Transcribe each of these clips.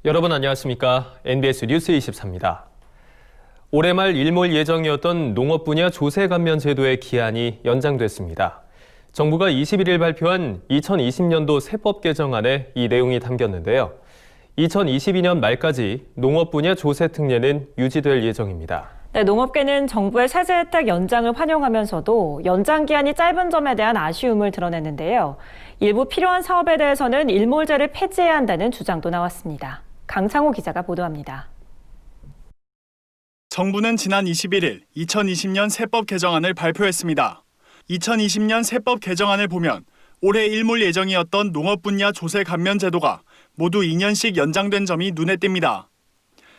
여러분 안녕하십니까? NBS 뉴스 24입니다. 올해 말 일몰 예정이었던 농업 분야 조세 감면 제도의 기한이 연장됐습니다. 정부가 21일 발표한 2020년도 세법 개정안에 이 내용이 담겼는데요. 2022년 말까지 농업 분야 조세 특례는 유지될 예정입니다. 네, 농업계는 정부의 세제 혜택 연장을 환영하면서도 연장 기한이 짧은 점에 대한 아쉬움을 드러냈는데요. 일부 필요한 사업에 대해서는 일몰제를 폐지해야 한다는 주장도 나왔습니다. 강창호 기자가 보도합니다. 정부는 지난 21일 2020년 세법 개정안을 발표했습니다. 2020년 세법 개정안을 보면 올해 일몰 예정이었던 농업 분야 조세 감면 제도가 모두 2년씩 연장된 점이 눈에 띕니다.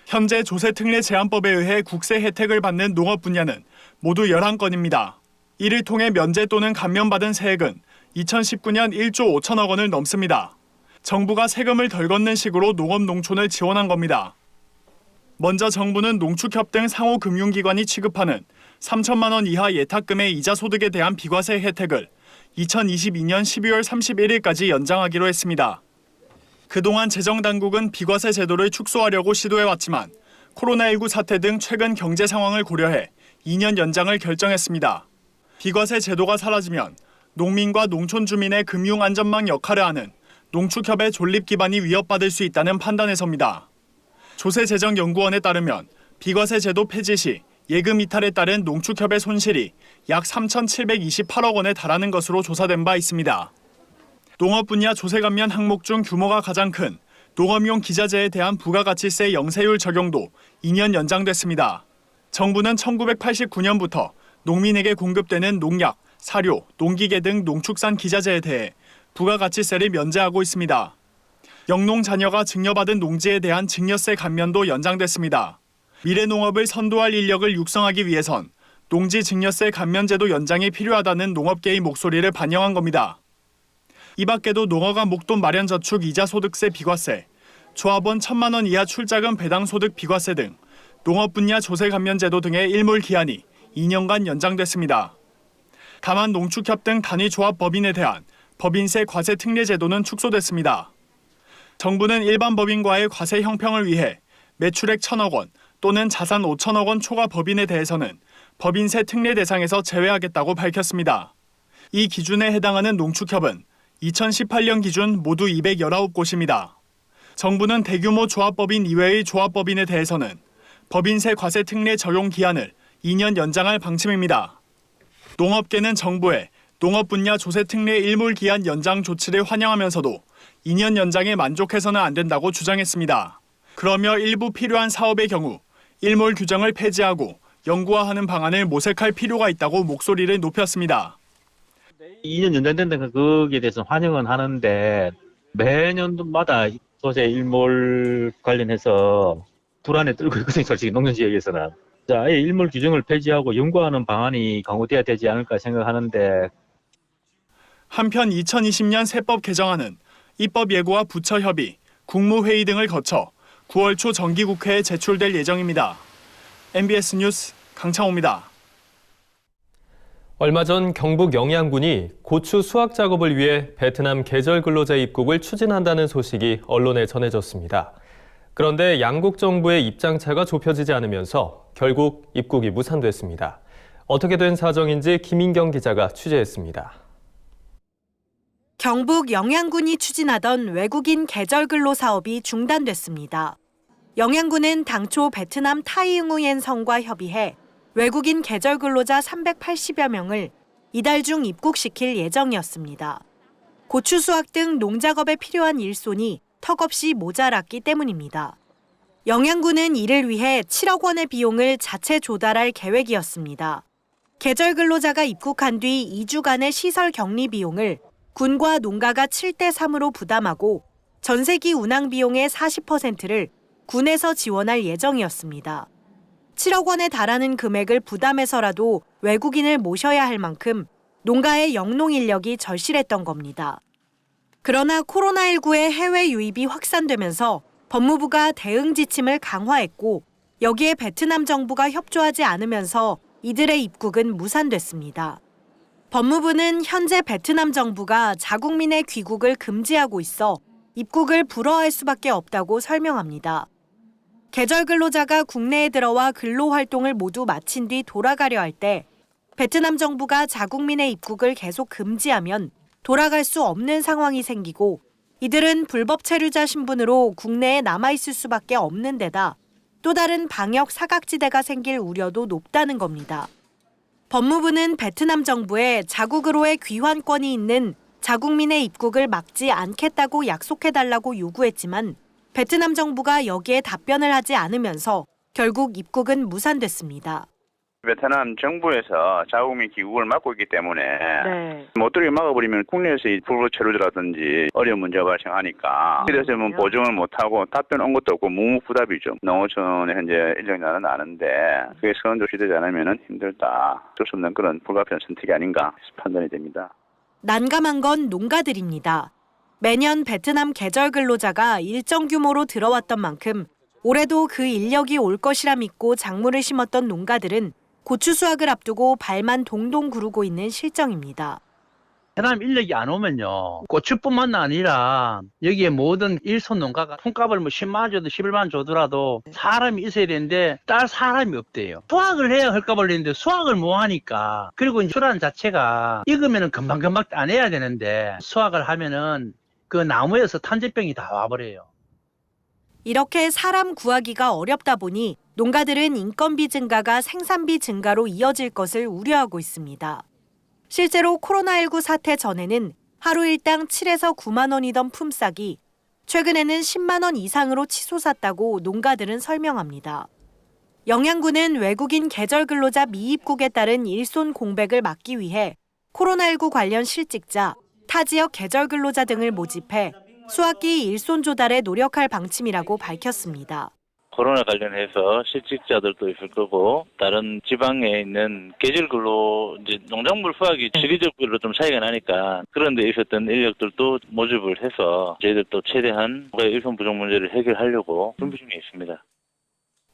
현재 조세 특례 제한법에 의해 국세 혜택을 받는 농업 분야는 모두 11건입니다. 이를 통해 면제 또는 감면받은 세액은 2019년 1조 5천억 원을 넘습니다. 정부가 세금을 덜 걷는 식으로 농업 농촌을 지원한 겁니다. 먼저 정부는 농축협 등 상호금융기관이 취급하는 3천만 원 이하 예탁금의 이자 소득에 대한 비과세 혜택을 2022년 12월 31일까지 연장하기로 했습니다. 그동안 재정당국은 비과세 제도를 축소하려고 시도해왔지만 코로나19 사태 등 최근 경제 상황을 고려해 2년 연장을 결정했습니다. 비과세 제도가 사라지면 농민과 농촌 주민의 금융 안전망 역할을 하는 농축협의 존립 기반이 위협받을 수 있다는 판단에서입니다. 조세재정연구원에 따르면 비과세 제도 폐지 시 예금 이탈에 따른 농축협의 손실이 약 3,728억 원에 달하는 것으로 조사된 바 있습니다. 농업 분야 조세 감면 항목 중 규모가 가장 큰 농업용 기자재에 대한 부가가치세 영세율 적용도 2년 연장됐습니다. 정부는 1989년부터 농민에게 공급되는 농약, 사료, 농기계 등 농축산 기자재에 대해 부가가치세를 면제하고 있습니다. 영농 자녀가 증여받은 농지에 대한 증여세 감면도 연장됐습니다. 미래농업을 선도할 인력을 육성하기 위해선 농지 증여세 감면제도 연장이 필요하다는 농업계의 목소리를 반영한 겁니다. 이 밖에도 농어가 목돈 마련저축 이자 소득세 비과세, 조합원 1,000만 원 이하 출자금 배당 소득 비과세 등 농업 분야 조세 감면 제도 등의 일몰 기한이 2년간 연장됐습니다. 다만 농축협 등 단위 조합 법인에 대한 법인세 과세 특례 제도는 축소됐습니다. 정부는 일반 법인과의 과세 형평을 위해 매출액 1,000억 원 또는 자산 5천억 원 초과 법인에 대해서는 법인세 특례 대상에서 제외하겠다고 밝혔습니다. 이 기준에 해당하는 농축협은 2018년 기준 모두 219곳입니다. 정부는 대규모 조합법인 이외의 조합법인에 대해서는 법인세 과세 특례 적용 기한을 2년 연장할 방침입니다. 농업계는 정부의 농업 분야 조세 특례 일몰 기한 연장 조치를 환영하면서도 2년 연장에 만족해서는 안 된다고 주장했습니다. 그러며 일부 필요한 사업의 경우 일몰 규정을 폐지하고 영구화하는 방안을 모색할 필요가 있다고 목소리를 높였습니다. 2년 연장된다는 거기에 대해서 환영은 하는데 매년마다 조세 일몰 관련해서 불안에 떨고 있거든요. 솔직히 농촌지역에서는. 아예 일몰 규정을 폐지하고 연구하는 방안이 강구돼야 되지 않을까 생각하는데. 한편 2020년 세법 개정안은 입법 예고와 부처 협의, 국무회의 등을 거쳐 9월 초 정기국회에 제출될 예정입니다. MBS 뉴스 강창호입니다. 얼마 전 경북 영양군이 고추 수확 작업을 위해 베트남 계절 근로자 입국을 추진한다는 소식이 언론에 전해졌습니다. 그런데 양국 정부의 입장차가 좁혀지지 않으면서 결국 입국이 무산됐습니다. 어떻게 된 사정인지 김인경 기자가 취재했습니다. 경북 영양군이 추진하던 외국인 계절 근로 사업이 중단됐습니다. 영양군은 당초 베트남 타이응우옌 성과 협의해 외국인 계절 근로자 380여 명을 이달 중 입국시킬 예정이었습니다. 고추 수확 등 농작업에 필요한 일손이 턱없이 모자랐기 때문입니다. 영양군은 이를 위해 7억 원의 비용을 자체 조달할 계획이었습니다. 계절 근로자가 입국한 뒤 2주간의 시설 격리 비용을 군과 농가가 7대 3으로 부담하고 전세기 운항 비용의 40%를 군에서 지원할 예정이었습니다. 7억 원에 달하는 금액을 부담해서라도 외국인을 모셔야 할 만큼 농가의 영농 인력이 절실했던 겁니다. 그러나 코로나19의 해외 유입이 확산되면서 법무부가 대응 지침을 강화했고 여기에 베트남 정부가 협조하지 않으면서 이들의 입국은 무산됐습니다. 법무부는 현재 베트남 정부가 자국민의 귀국을 금지하고 있어 입국을 불허할 수밖에 없다고 설명합니다. 계절 근로자가 국내에 들어와 근로 활동을 모두 마친 뒤 돌아가려 할 때 베트남 정부가 자국민의 입국을 계속 금지하면 돌아갈 수 없는 상황이 생기고 이들은 불법 체류자 신분으로 국내에 남아있을 수밖에 없는 데다 또 다른 방역 사각지대가 생길 우려도 높다는 겁니다. 법무부는 베트남 정부에 자국으로의 귀환권이 있는 자국민의 입국을 막지 않겠다고 약속해달라고 요구했지만 베트남 정부가 여기에 답변을 하지 않으면서 결국 입국은 무산됐습니다. 베트남 정부에서 자국민 귀국을 막고 있기 때문에 못 들게 막아버리면 국내에서의 불법 체류자라든지 어려운 문제가 발생하니까 그래서 보증을 못하고 답변 온 것도 없고 묵묵부답이죠. 농어촌에 현재 인력난은 아는데 그게 선조시되지 않으면 힘들다. 어쩔 수 없는 그런 불가피한 선택이 아닌가 판단이 됩니다. 난감한 건 농가들입니다. 매년 베트남 계절 근로자가 일정 규모로 들어왔던 만큼 올해도 그 인력이 올 것이라 믿고 작물을 심었던 농가들은 고추 수확을 앞두고 발만 동동 구르고 있는 실정입니다. 베트남 인력이 안 오면요. 고추뿐만 아니라 여기에 모든 일손 농가가 품값을 10만 원 줘도 11만 원 줘더라도 사람이 있어야 되는데 딸 사람이 없대요. 수확을 해야 헐값을 내는데 수확을 못 하니까. 그리고 수란 자체가 익으면은 금방금방 따내야 되는데 수확을 하면은 그 나무에서 탄저병이 다 와버려요. 이렇게 사람 구하기가 어렵다 보니 농가들은 인건비 증가가 생산비 증가로 이어질 것을 우려하고 있습니다. 실제로 코로나19 사태 전에는 하루 일당 7에서 9만 원이던 품삯이 최근에는 10만 원 이상으로 치솟았다고 농가들은 설명합니다. 영양군은 외국인 계절 근로자 미입국에 따른 일손 공백을 막기 위해 코로나19 관련 실직자, 타 지역 계절 근로자 등을 모집해 수학기 일손 조달에 노력할 방침이라고 밝혔습니다. 코로나 관련해서 실직자들도 있을 거고 다른 지방에 있는 계절 근로 이제 농작물 수확이 시기적으로 좀 차이가 나니까 그런 데 있었던 인력들도 모집을 해서 저희들도 최대한 일손 부족 문제를 해결하려고 준비 중에 있습니다.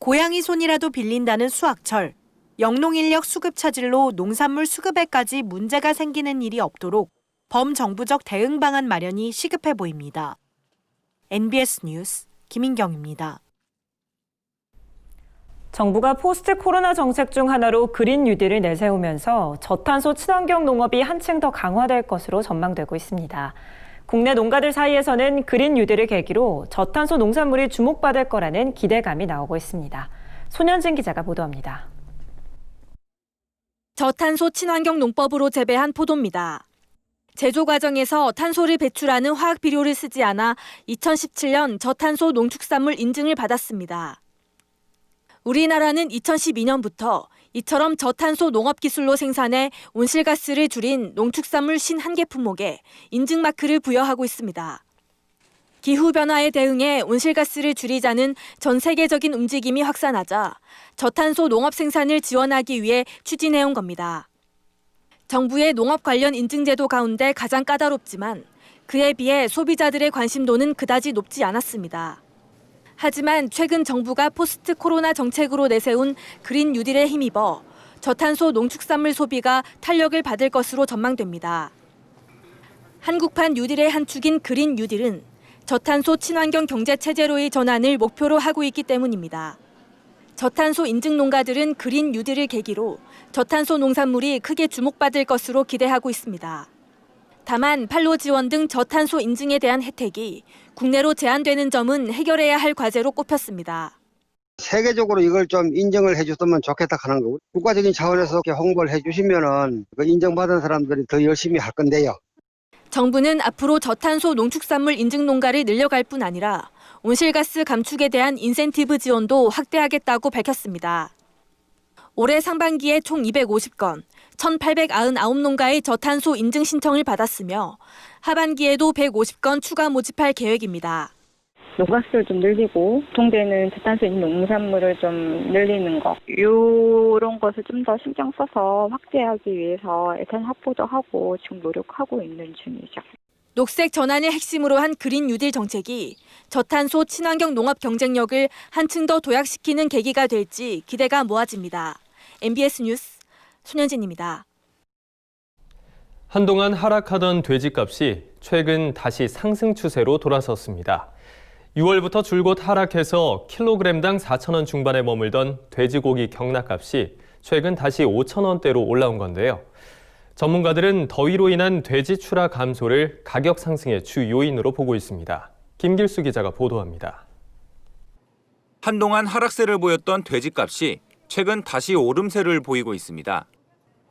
고양이 손이라도 빌린다는 수확철, 영농 인력 수급 차질로 농산물 수급에까지 문제가 생기는 일이 없도록 범정부적 대응 방안 마련이 시급해 보입니다. NBS 뉴스 김인경입니다. 정부가 포스트 코로나 정책 중 하나로 그린 뉴딜을 내세우면서 저탄소 친환경 농업이 한층 더 강화될 것으로 전망되고 있습니다. 국내 농가들 사이에서는 그린 뉴딜을 계기로 저탄소 농산물이 주목받을 거라는 기대감이 나오고 있습니다. 손현진 기자가 보도합니다. 저탄소 친환경 농법으로 재배한 포도입니다. 제조 과정에서 탄소를 배출하는 화학 비료를 쓰지 않아 2017년 저탄소 농축산물 인증을 받았습니다. 우리나라는 2012년부터 이처럼 저탄소 농업 기술로 생산해 온실가스를 줄인 농축산물 51개 품목에 인증 마크를 부여하고 있습니다. 기후변화에 대응해 온실가스를 줄이자는 전 세계적인 움직임이 확산하자 저탄소 농업 생산을 지원하기 위해 추진해온 겁니다. 정부의 농업 관련 인증제도 가운데 가장 까다롭지만 그에 비해 소비자들의 관심도는 그다지 높지 않았습니다. 하지만 최근 정부가 포스트 코로나 정책으로 내세운 그린 뉴딜에 힘입어 저탄소 농축산물 소비가 탄력을 받을 것으로 전망됩니다. 한국판 뉴딜의 한 축인 그린 뉴딜은 저탄소 친환경 경제 체제로의 전환을 목표로 하고 있기 때문입니다. 저탄소 인증 농가들은 그린 뉴딜을 계기로 저탄소 농산물이 크게 주목받을 것으로 기대하고 있습니다. 다만 판로 지원 등 저탄소 인증에 대한 혜택이 국내로 제한되는 점은 해결해야 할 과제로 꼽혔습니다. 세계적으로 이걸 좀 인정을 해줬으면 좋겠다 하는 거고 국가적인 차원에서 이렇게 홍보를 해주시면은 그 인정받은 사람들이 더 열심히 할 건데요. 정부는 앞으로 저탄소 농축산물 인증 농가를 늘려갈 뿐 아니라 온실가스 감축에 대한 인센티브 지원도 확대하겠다고 밝혔습니다. 올해 상반기에 총 250건, 1,899 농가의 저탄소 인증 신청을 받았으며 하반기에도 150건 추가 모집할 계획입니다. 농가수를 좀 늘리고 유통되는 저탄소 인증 농산물을 좀 늘리는 거 이런 것을 좀 더 신경 써서 확대하기 위해서 예산 확보도 하고 지금 노력하고 있는 중이죠. 녹색 전환을 핵심으로 한 그린 뉴딜 정책이 저탄소 친환경 농업 경쟁력을 한층 더 도약시키는 계기가 될지 기대가 모아집니다. MBS 뉴스 손현진입니다. 한동안 하락하던 돼지값이 최근 다시 상승 추세로 돌아섰습니다. 6월부터 줄곧 하락해서 킬로그램당 4,000원 중반에 머물던 돼지고기 경락값이 최근 다시 5,000원대로 올라온 건데요. 전문가들은 더위로 인한 돼지 출하 감소를 가격 상승의 주 요인으로 보고 있습니다. 김길수 기자가 보도합니다. 한동안 하락세를 보였던 돼지값이 최근 다시 오름세를 보이고 있습니다.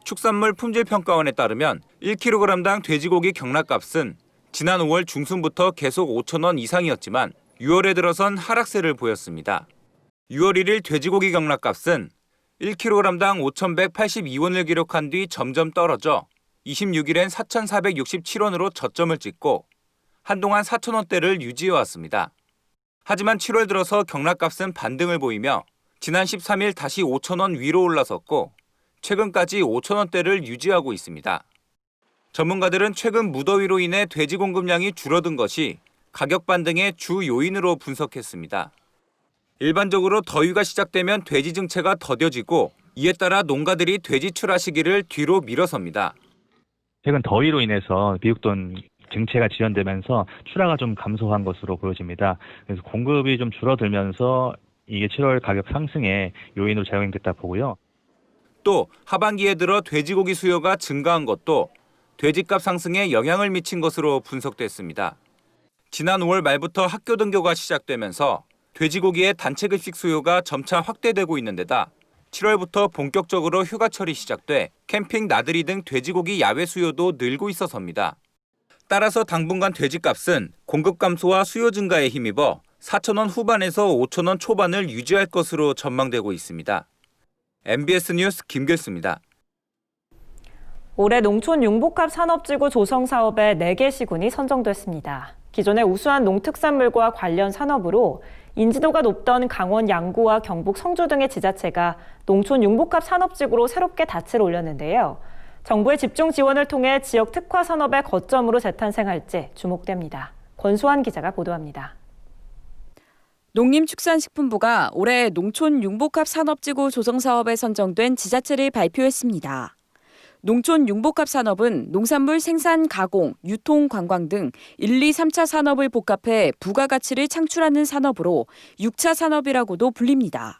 축산물 품질평가원에 따르면 1kg당 돼지고기 경락값은 지난 5월 중순부터 계속 5,000원 이상이었지만 6월에 들어선 하락세를 보였습니다. 6월 1일 돼지고기 경락값은 1kg당 5,182원을 기록한 뒤 점점 떨어져 26일엔 4,467원으로 저점을 찍고 한동안 4,000원대를 유지해왔습니다. 하지만 7월 들어서 경락값은 반등을 보이며 지난 13일 다시 5,000원 위로 올라섰고 최근까지 5,000원대를 유지하고 있습니다. 전문가들은 최근 무더위로 인해 돼지 공급량이 줄어든 것이 가격 반등의 주 요인으로 분석했습니다. 일반적으로 더위가 시작되면 돼지 증체가 더뎌지고 이에 따라 농가들이 돼지 출하 시기를 뒤로 미뤄섭니다. 최근 더위로 인해서 미육돈 증체가 지연되면서 출하가 좀 감소한 것으로 보여집니다. 그래서 공급이 좀 줄어들면서 이게 7월 가격 상승의 요인으로 작용됐다 보고요. 또 하반기에 들어 돼지고기 수요가 증가한 것도 돼지값 상승에 영향을 미친 것으로 분석됐습니다. 지난 5월 말부터 학교 등교가 시작되면서 돼지고기의 단체급식 수요가 점차 확대되고 있는 데다 7월부터 본격적으로 휴가철이 시작돼 캠핑, 나들이 등 돼지고기 야외 수요도 늘고 있어서입니다. 따라서 당분간 돼지값은 공급 감소와 수요 증가에 힘입어 4,000원 후반에서 5,000원 초반을 유지할 것으로 전망되고 있습니다. MBS 뉴스 김길수입니다. 올해 농촌 융복합 산업지구 조성 사업에 4개 시군이 선정됐습니다. 기존의 우수한 농특산물과 관련 산업으로 인지도가 높던 강원 양구와 경북 성주 등의 지자체가 농촌 융복합 산업지구로 새롭게 닻을 올렸는데요. 정부의 집중 지원을 통해 지역 특화 산업의 거점으로 재탄생할지 주목됩니다. 권수환 기자가 보도합니다. 농림축산식품부가 올해 농촌 융복합 산업지구 조성 사업에 선정된 지자체를 발표했습니다. 농촌 융복합 산업은 농산물 생산, 가공, 유통, 관광 등 1, 2, 3차 산업을 복합해 부가가치를 창출하는 산업으로 6차 산업이라고도 불립니다.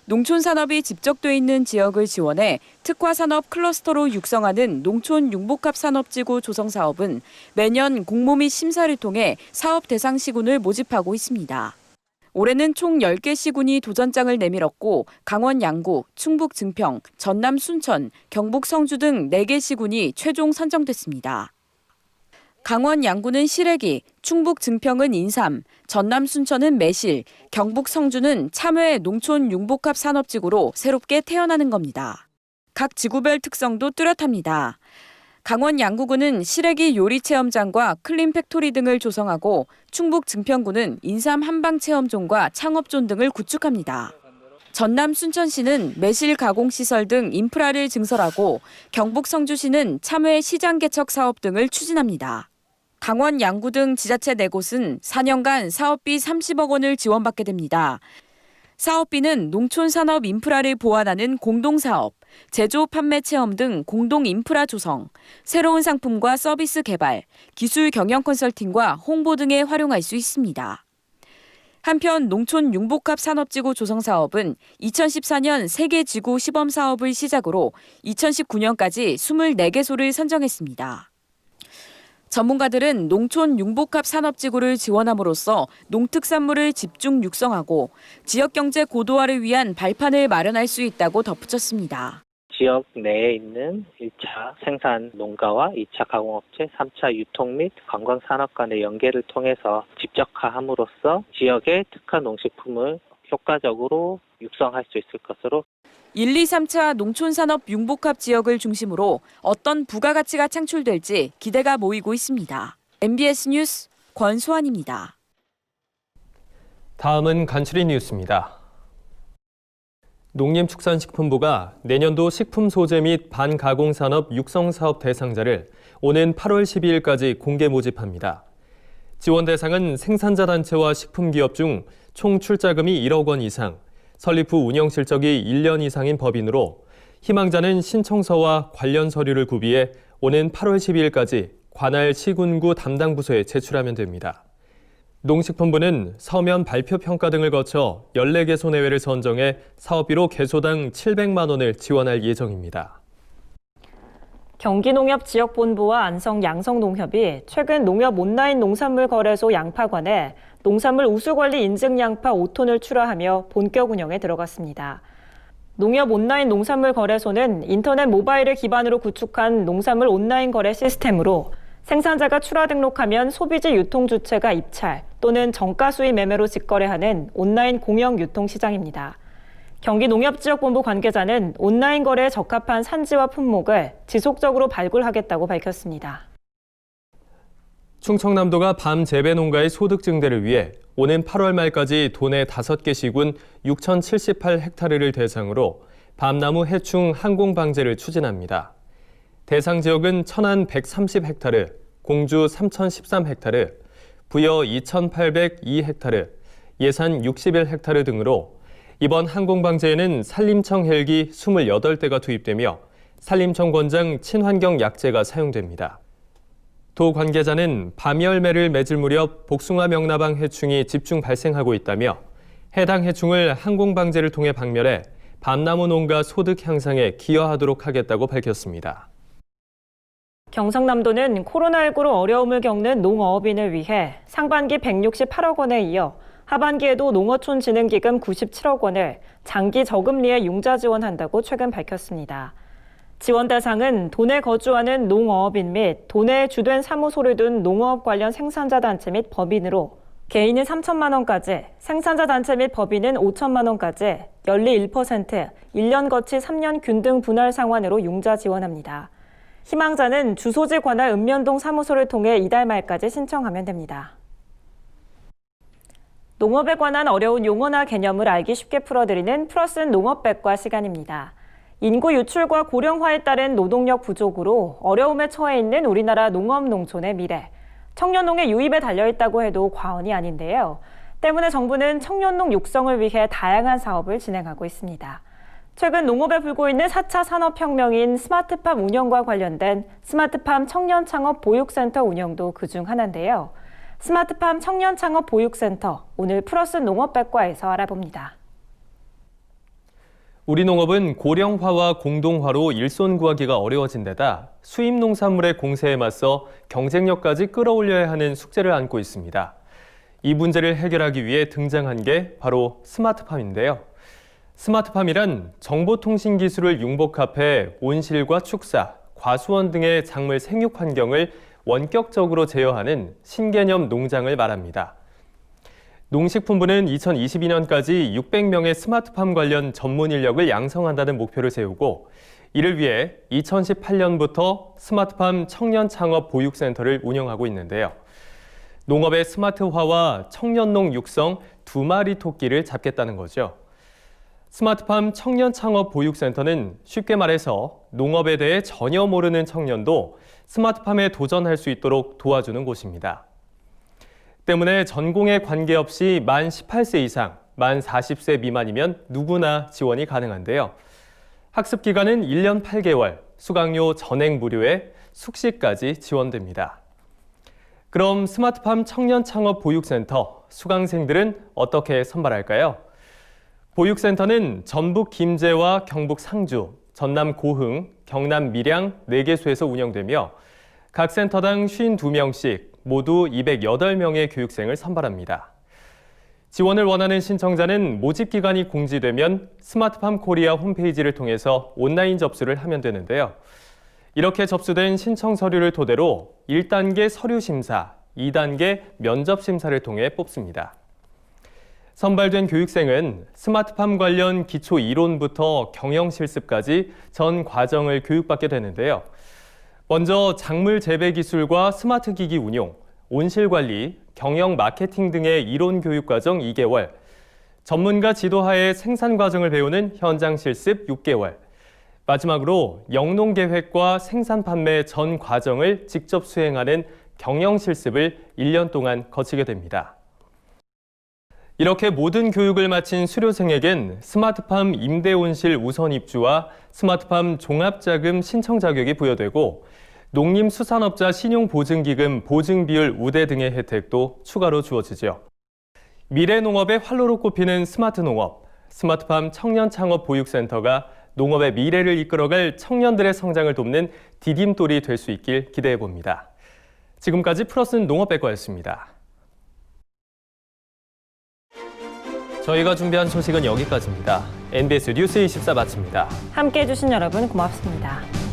농촌 산업이 집적돼 있는 지역을 지원해 특화 산업 클러스터로 육성하는 농촌 융복합 산업지구 조성 사업은 매년 공모 및 심사를 통해 사업 대상 시군을 모집하고 있습니다. 올해는 총 10개 시군이 도전장을 내밀었고 강원 양구, 충북 증평, 전남 순천, 경북 성주 등 4개 시군이 최종 선정됐습니다. 강원 양구는 시래기, 충북 증평은 인삼, 전남 순천은 매실, 경북 성주는 참외 농촌 융복합 산업지구로 새롭게 태어나는 겁니다. 각 지구별 특성도 뚜렷합니다. 강원 양구군은 시래기 요리 체험장과 클린 팩토리 등을 조성하고 충북 증평구는 인삼 한방 체험존과 창업존 등을 구축합니다. 전남 순천시는 매실 가공시설 등 인프라를 증설하고 경북 성주시는 참외 시장 개척 사업 등을 추진합니다. 강원 양구 등 지자체 4곳은 4년간 사업비 30억 원을 지원받게 됩니다. 사업비는 농촌 산업 인프라를 보완하는 공동사업, 제조 판매 체험 등 공동 인프라 조성, 새로운 상품과 서비스 개발, 기술 경영 컨설팅과 홍보 등에 활용할 수 있습니다. 한편 농촌 융복합 산업지구 조성 사업은 2014년 세계 지구 시범 사업을 시작으로 2019년까지 24개소를 선정했습니다. 전문가들은 농촌 융복합 산업지구를 지원함으로써 농특산물을 집중 육성하고 지역경제 고도화를 위한 발판을 마련할 수 있다고 덧붙였습니다. 지역 내에 있는 1차 생산 농가와 2차 가공업체, 3차 유통 및 관광산업 간의 연계를 통해서 집적화함으로써 지역의 특화 농식품을 효과적으로 육성할 수 있을 것으로 1, 2, 3차 농촌산업 융복합 지역을 중심으로 어떤 부가가치가 창출될지 기대가 모이고 있습니다. MBS 뉴스 권수환입니다. 다음은 간추린 뉴스입니다. 농림축산식품부가 내년도 식품 소재 및 반가공산업 육성사업 대상자를 오는 8월 12일까지 공개 모집합니다. 지원 대상은 생산자 단체와 식품기업 중 총 출자금이 1억 원 이상, 설립 후 운영 실적이 1년 이상인 법인으로 희망자는 신청서와 관련 서류를 구비해 오는 8월 12일까지 관할 시군구 담당 부서에 제출하면 됩니다. 농식품부는 서면 발표 평가 등을 거쳐 14개소 내외를 선정해 사업비로 개소당 700만 원을 지원할 예정입니다. 경기농협지역본부와 안성 양성농협이 최근 농협 온라인 농산물 거래소 양파관에 농산물 우수관리 인증 양파 5톤을 출하하며 본격 운영에 들어갔습니다. 농협 온라인 농산물 거래소는 인터넷 모바일을 기반으로 구축한 농산물 온라인 거래 시스템으로 생산자가 출하 등록하면 소비지 유통 주체가 입찰 또는 정가 수입 매매로 직거래하는 온라인 공영 유통 시장입니다. 경기농협지역본부 관계자는 온라인 거래에 적합한 산지와 품목을 지속적으로 발굴하겠다고 밝혔습니다. 충청남도가 밤 재배 농가의 소득 증대를 위해 오는 8월 말까지 도내 5개 시군 6,078헥타르를 대상으로 밤나무 해충 항공 방제를 추진합니다. 대상 지역은 천안 130헥타르, 공주 3,013헥타르, 부여 2,802헥타르, 예산 61헥타르 등으로 이번 항공방제에는 산림청 헬기 28대가 투입되며 산림청 권장 친환경 약재가 사용됩니다. 도 관계자는 밤열매를 맺을 무렵 복숭아 명나방 해충이 집중 발생하고 있다며 해당 해충을 항공방제를 통해 박멸해 밤나무 농가 소득 향상에 기여하도록 하겠다고 밝혔습니다. 경상남도는 코로나19로 어려움을 겪는 농어업인을 위해 상반기 168억 원에 이어 하반기에도 농어촌진흥기금 97억 원을 장기 저금리에 융자 지원한다고 최근 밝혔습니다. 지원 대상은 도내 거주하는 농어업인 및 도내에 주된 사무소를 둔 농어업 관련 생산자 단체 및 법인으로 개인은 3천만 원까지, 생산자 단체 및 법인은 5천만 원까지 연리 1%, 1년 거치 3년 균등 분할 상환으로 융자 지원합니다. 희망자는 주소지 관할 읍면동 사무소를 통해 이달 말까지 신청하면 됩니다. 농업에 관한 어려운 용어나 개념을 알기 쉽게 풀어드리는 플러스 농업백과 시간입니다. 인구 유출과 고령화에 따른 노동력 부족으로 어려움에 처해 있는 우리나라 농업 농촌의 미래, 청년농의 유입에 달려있다고 해도 과언이 아닌데요. 때문에 정부는 청년농 육성을 위해 다양한 사업을 진행하고 있습니다. 최근 농업에 불고 있는 4차 산업혁명인 스마트팜 운영과 관련된 스마트팜 청년창업보육센터 운영도 그중 하나인데요. 스마트팜 청년창업보육센터, 오늘 플러스 농업백과에서 알아봅니다. 우리 농업은 고령화와 공동화로 일손 구하기가 어려워진 데다 수입 농산물의 공세에 맞서 경쟁력까지 끌어올려야 하는 숙제를 안고 있습니다. 이 문제를 해결하기 위해 등장한 게 바로 스마트팜인데요. 스마트팜이란 정보통신 기술을 융복합해 온실과 축사, 과수원 등의 작물 생육 환경을 원격적으로 제어하는 신개념 농장을 말합니다. 농식품부는 2022년까지 600명의 스마트팜 관련 전문 인력을 양성한다는 목표를 세우고 이를 위해 2018년부터 스마트팜 청년창업보육센터를 운영하고 있는데요. 농업의 스마트화와 청년농 육성 2마리 토끼를 잡겠다는 거죠. 스마트팜 청년창업보육센터는 쉽게 말해서 농업에 대해 전혀 모르는 청년도 스마트팜에 도전할 수 있도록 도와주는 곳입니다. 때문에 전공에 관계없이 만 18세 이상, 만 40세 미만이면 누구나 지원이 가능한데요. 학습 기간은 1년 8개월, 수강료 전액 무료에 숙식까지 지원됩니다. 그럼 스마트팜 청년창업보육센터 수강생들은 어떻게 선발할까요? 보육센터는 전북 김제와 경북 상주, 전남 고흥, 경남 밀양 4개소에서 운영되며 각 센터당 52명씩 모두 208명의 교육생을 선발합니다. 지원을 원하는 신청자는 모집 기간이 공지되면 스마트팜 코리아 홈페이지를 통해서 온라인 접수를 하면 되는데요. 이렇게 접수된 신청 서류를 토대로 1단계 서류 심사, 2단계 면접 심사를 통해 뽑습니다. 선발된 교육생은 스마트팜 관련 기초 이론부터 경영 실습까지 전 과정을 교육받게 되는데요. 먼저 작물 재배 기술과 스마트 기기 운용, 온실 관리, 경영 마케팅 등의 이론 교육 과정 2개월, 전문가 지도하에 생산 과정을 배우는 현장 실습 6개월, 마지막으로 영농 계획과 생산 판매 전 과정을 직접 수행하는 경영 실습을 1년 동안 거치게 됩니다. 이렇게 모든 교육을 마친 수료생에겐 스마트팜 임대온실 우선 입주와 스마트팜 종합자금 신청 자격이 부여되고 농림수산업자 신용보증기금 보증비율 우대 등의 혜택도 추가로 주어지죠. 미래농업의 활로로 꼽히는 스마트농업, 스마트팜 청년창업보육센터가 농업의 미래를 이끌어갈 청년들의 성장을 돕는 디딤돌이 될 수 있길 기대해봅니다. 지금까지 플러스는 농업백과였습니다. 저희가 준비한 소식은 여기까지입니다. NBS 뉴스 24 마칩니다. 함께해 주신 여러분 고맙습니다.